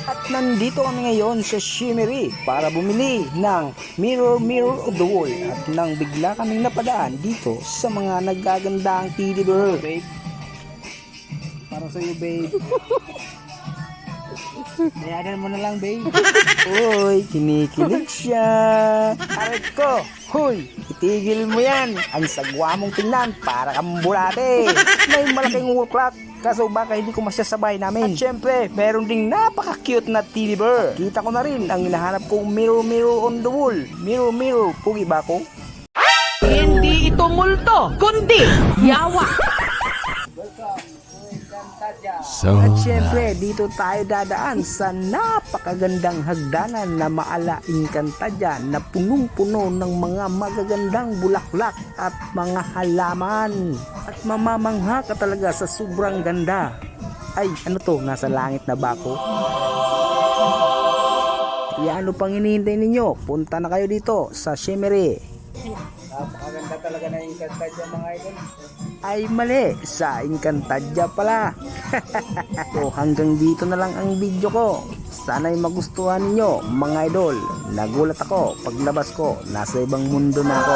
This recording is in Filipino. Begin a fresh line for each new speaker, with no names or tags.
At nandito kami ngayon sa Shimmery para bumili ng Mirror of the World at nang bigla kaming napadaan dito sa mga nagagandang teddy bear. Babe, parang sa'yo babe. Dayagan mo na lang babe. Uy, kinikilig siya. Arit ko, huy, itigil mo yan. Ang sagwa mong tingnan para kang bulate. May malaking wall clock. Kaso baka hindi ko masyasabay namin. At syempre, meron ding napaka-cute na teddy bear. Kita ko na rin ang hinahanap kong mirror on the wall. Mirror, pugi ba ako?
Hindi ito multo, kundi yawa.
At syempre, dito tayo dadaan sa napakagandang hagdanan na Maala Encantadia na punong-puno ng mga magagandang bulaklak at mga halaman. At mamamangha ka talaga sa sobrang ganda. Ay, ano to? Nasa langit na ba ako? Kaya ano pang hinihintay ninyo? Punta na kayo dito sa Shimmery. Napakaganda talaga na Encantadia mga idol. Ay mali, sa Encantadia pala. So hanggang dito na lang ang video ko. Sana'y magustuhan ninyo mga idol. Nagulat ako paglabas ko, nasa ibang mundo na ako.